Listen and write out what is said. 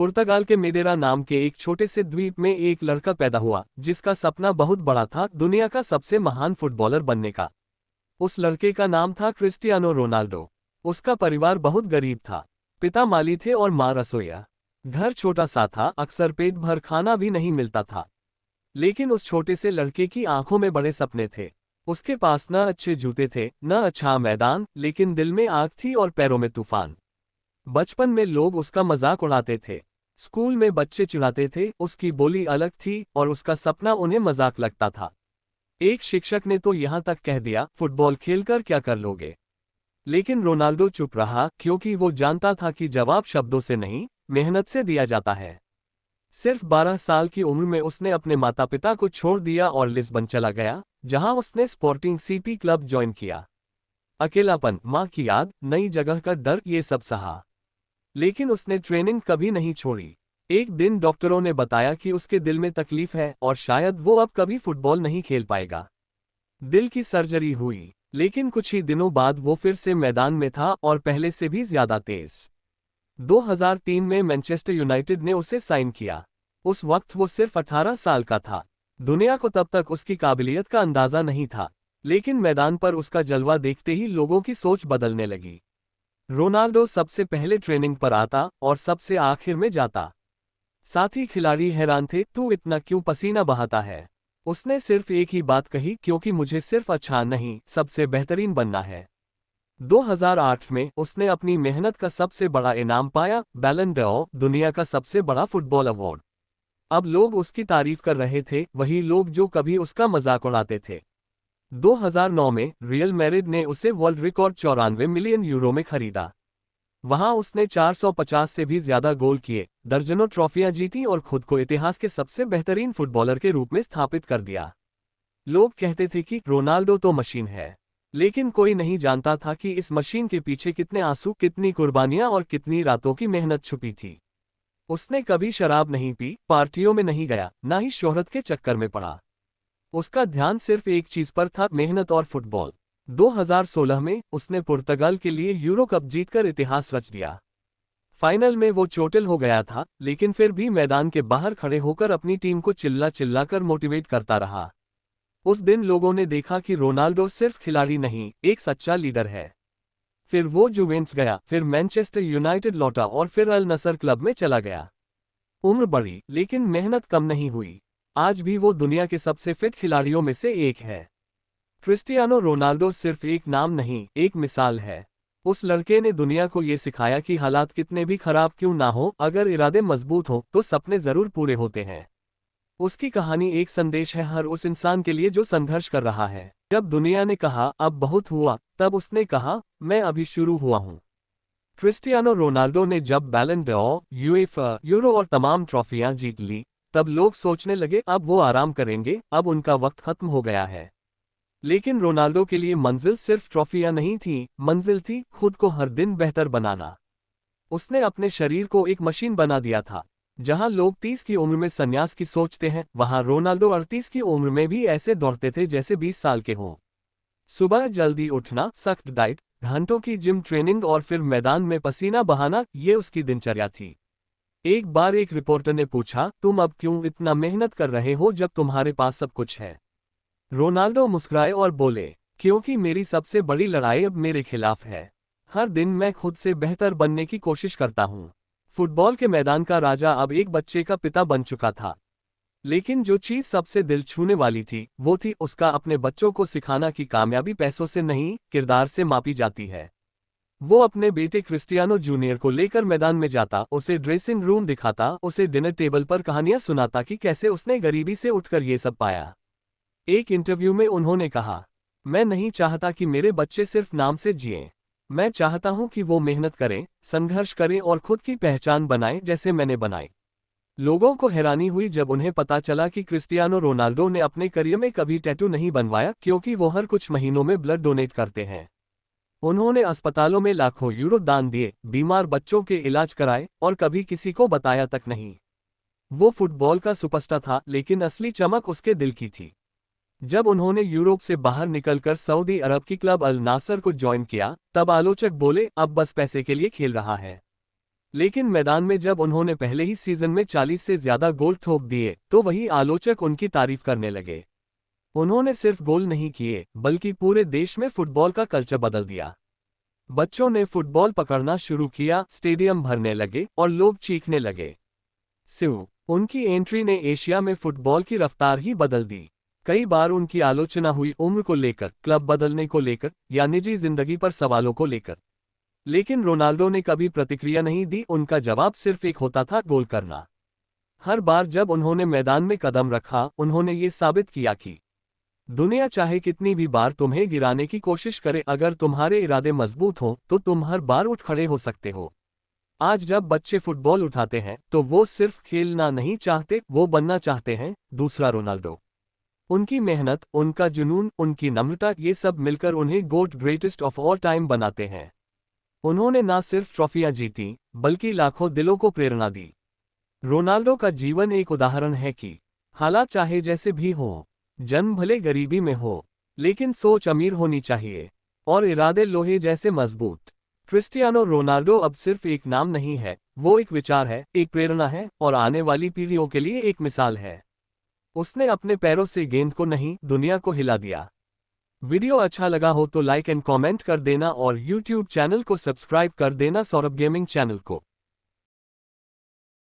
पुर्तगाल के मेदेरा नाम के एक छोटे से द्वीप में एक लड़का पैदा हुआ जिसका सपना बहुत बड़ा था, दुनिया का सबसे महान फुटबॉलर बनने का। उस लड़के का नाम था क्रिस्टियानो रोनाल्डो। उसका परिवार बहुत गरीब था। पिता माली थे और माँ रसोइया। घर छोटा सा था, अक्सर पेट भर खाना भी नहीं मिलता था। लेकिन उस छोटे से लड़के की आंखों में बड़े सपने थे। उसके पास न अच्छे जूते थे, न अच्छा मैदान, लेकिन दिल में आग थी और पैरों में तूफान। बचपन में लोग उसका मजाक उड़ाते थे। स्कूल में बच्चे चिढ़ाते थे, उसकी बोली अलग थी और उसका सपना उन्हें मजाक लगता था। एक शिक्षक ने तो यहाँ तक कह दिया, फुटबॉल खेलकर क्या कर लोगे। लेकिन रोनाल्डो चुप रहा, क्योंकि वो जानता था कि जवाब शब्दों से नहीं, मेहनत से दिया जाता है। सिर्फ 12 साल की उम्र में उसने अपने माता पिता को छोड़ दिया और लिस्बन चला गया, जहां उसने स्पोर्टिंग सीपी क्लब ज्वाइन किया। अकेलापन, मां की याद, नई जगह का डर, ये सब सहा। लेकिन उसने ट्रेनिंग कभी नहीं छोड़ी। एक दिन डॉक्टरों ने बताया कि उसके दिल में तकलीफ है और शायद वो अब कभी फुटबॉल नहीं खेल पाएगा। दिल की सर्जरी हुई, लेकिन कुछ ही दिनों बाद वो फिर से मैदान में था और पहले से भी ज्यादा तेज। 2003 में मैनचेस्टर यूनाइटेड ने उसे साइन किया। उस वक्त वो सिर्फ 18 साल का था। दुनिया को तब तक उसकी काबिलियत का अंदाजा नहीं था, लेकिन मैदान पर उसका जलवा देखते ही लोगों की सोच बदलने लगी। रोनाल्डो सबसे पहले ट्रेनिंग पर आता और सबसे आखिर में जाता। साथी खिलाड़ी हैरान थे, तू इतना क्यों पसीना बहाता है। उसने सिर्फ एक ही बात कही, क्योंकि मुझे सिर्फ अच्छा नहीं, सबसे बेहतरीन बनना है। 2008 में उसने अपनी मेहनत का सबसे बड़ा इनाम पाया, बैलन ड'ओर, दुनिया का सबसे बड़ा फुटबॉल अवार्ड। अब लोग उसकी तारीफ कर रहे थे, वही लोग जो कभी उसका मजाक उड़ाते थे। 2009 में रियल मैड्रिड ने उसे वर्ल्ड रिकॉर्ड 94 मिलियन यूरो में खरीदा। वहां उसने 450 से भी ज्यादा गोल किए, दर्जनों ट्रॉफियां जीती और खुद को इतिहास के सबसे बेहतरीन फुटबॉलर के रूप में स्थापित कर दिया। लोग कहते थे कि रोनाल्डो तो मशीन है, लेकिन कोई नहीं जानता था कि इस मशीन के पीछे कितने आंसू, कितनी कुर्बानियां और कितनी रातों की मेहनत छुपी थी। उसने कभी शराब नहीं पी, पार्टियों में नहीं गया, ना ही शोहरत के चक्कर में पड़ा। उसका ध्यान सिर्फ एक चीज पर था, मेहनत और फुटबॉल। 2016 में उसने पुर्तगाल के लिए यूरो कप जीतकर इतिहास रच दिया। फाइनल में वो चोटिल हो गया था, लेकिन फिर भी मैदान के बाहर खड़े होकर अपनी टीम को चिल्ला चिल्लाकर मोटिवेट करता रहा। उस दिन लोगों ने देखा कि रोनाल्डो सिर्फ खिलाड़ी नहीं, एक सच्चा लीडर है। फिर वो जुवेंटस गया, फिर मैनचेस्टर यूनाइटेड लौटा और फिर अल नसर क्लब में चला गया। उम्र बढ़ी, लेकिन मेहनत कम नहीं हुई। आज भी वो दुनिया के सबसे फिट खिलाड़ियों में से एक है। क्रिस्टियानो रोनाल्डो सिर्फ एक नाम नहीं, एक मिसाल है। उस लड़के ने दुनिया को ये सिखाया कि हालात कितने भी खराब क्यों ना हो, अगर इरादे मजबूत हो तो सपने जरूर पूरे होते हैं। उसकी कहानी एक संदेश है हर उस इंसान के लिए जो संघर्ष कर रहा है। जब दुनिया ने कहा अब बहुत हुआ, तब उसने कहा मैं अभी शुरू हुआ हूं। क्रिस्टियानो रोनाल्डो ने जब बैलन ड'ओर, यूएफा, यूरो और तमाम ट्रॉफियां जीत ली, तब लोग सोचने लगे अब वो आराम करेंगे, अब उनका वक्त खत्म हो गया है। लेकिन रोनाल्डो के लिए मंजिल सिर्फ ट्रॉफियां नहीं थी, मंजिल थी खुद को हर दिन बेहतर बनाना। उसने अपने शरीर को एक मशीन बना दिया था। जहां लोग 30 की उम्र में संन्यास की सोचते हैं, वहां रोनाल्डो 38 की उम्र में भी ऐसे दौड़ते थे जैसे 20 साल के हों। सुबह जल्दी उठना, सख्त डाइट, घंटों की जिम ट्रेनिंग और फिर मैदान में पसीना बहाना, ये उसकी दिनचर्या थी। एक बार एक रिपोर्टर ने पूछा, तुम अब क्यों इतना मेहनत कर रहे हो जब तुम्हारे पास सब कुछ है। रोनाल्डो मुस्कुराए और बोले, क्योंकि मेरी सबसे बड़ी लड़ाई अब मेरे खिलाफ है। हर दिन मैं खुद से बेहतर बनने की कोशिश करता हूं। फुटबॉल के मैदान का राजा अब एक बच्चे का पिता बन चुका था। लेकिन जो चीज सबसे दिल छूने वाली थी, वो थी उसका अपने बच्चों को सिखाना कि कामयाबी पैसों से नहीं, किरदार से मापी जाती है। वो अपने बेटे क्रिस्टियानो जूनियर को लेकर मैदान में जाता, उसे ड्रेसिंग रूम दिखाता, उसे डिनर टेबल पर कहानियां सुनाता कि कैसे उसने गरीबी से उठकर ये सब पाया। एक इंटरव्यू में उन्होंने कहा, मैं नहीं चाहता कि मेरे बच्चे सिर्फ नाम से जिएं। मैं चाहता हूं कि वो मेहनत करें, संघर्ष करें और खुद की पहचान बनाएं जैसे मैंने बनाई। लोगों को हैरानी हुई जब उन्हें पता चला कि क्रिस्टियानो रोनाल्डो ने अपने करियर में कभी टैटू नहीं बनवाया, क्योंकि वो हर कुछ महीनों में ब्लड डोनेट करते हैं। उन्होंने अस्पतालों में लाखों यूरो दान दिए, बीमार बच्चों के इलाज कराए और कभी किसी को बताया तक नहीं। वो फुटबॉल का सुपरस्टार था, लेकिन असली चमक उसके दिल की थी। जब उन्होंने यूरोप से बाहर निकलकर सऊदी अरब की क्लब अल नासर को ज्वाइन किया, तब आलोचक बोले अब बस पैसे के लिए खेल रहा है। लेकिन मैदान में जब उन्होंने पहले ही सीजन में 40 से ज्यादा गोल ठोक दिए तो वही आलोचक उनकी तारीफ करने लगे। उन्होंने सिर्फ गोल नहीं किए बल्कि पूरे देश में फुटबॉल का कल्चर बदल दिया। बच्चों ने फुटबॉल पकड़ना शुरू किया, स्टेडियम भरने लगे और लोग चीखने लगे। सिउ उनकी एंट्री ने एशिया में फुटबॉल की रफ्तार ही बदल दी। कई बार उनकी आलोचना हुई उम्र को लेकर, क्लब बदलने को लेकर या निजी जिंदगी पर सवालों को लेकर। लेकिन रोनाल्डो ने कभी प्रतिक्रिया नहीं दी, उनका जवाब सिर्फ एक होता था, गोल करना। हर बार जब उन्होंने मैदान में कदम रखा, उन्होंने ये साबित किया कि दुनिया चाहे कितनी भी बार तुम्हें गिराने की कोशिश करे, अगर तुम्हारे इरादे मजबूत हों तो तुम हर बार उठ खड़े हो सकते हो। आज जब बच्चे फुटबॉल उठाते हैं तो वो सिर्फ खेलना नहीं चाहते, वो बनना चाहते हैं दूसरा रोनाल्डो। उनकी मेहनत, उनका जुनून, उनकी नम्रता, ये सब मिलकर उन्हें गोट ग्रेटेस्ट ऑफ ऑल टाइम बनाते हैं। उन्होंने ना सिर्फ ट्रॉफियां जीती बल्कि लाखों दिलों को प्रेरणा दी। रोनाल्डो का जीवन एक उदाहरण है कि हालात चाहे जैसे भी हों, जन्म भले गरीबी में हो, लेकिन सोच अमीर होनी चाहिए और इरादे लोहे जैसे मजबूत। क्रिस्टियानो रोनाल्डो अब सिर्फ एक नाम नहीं है, वो एक विचार है, एक प्रेरणा है और आने वाली पीढ़ियों के लिए एक मिसाल है। उसने अपने पैरों से गेंद को नहीं, दुनिया को हिला दिया। वीडियो अच्छा लगा हो तो लाइक एंड कमेंट कर देना और यूट्यूब चैनल को सब्सक्राइब कर देना, सौरभ गेमिंग चैनल को।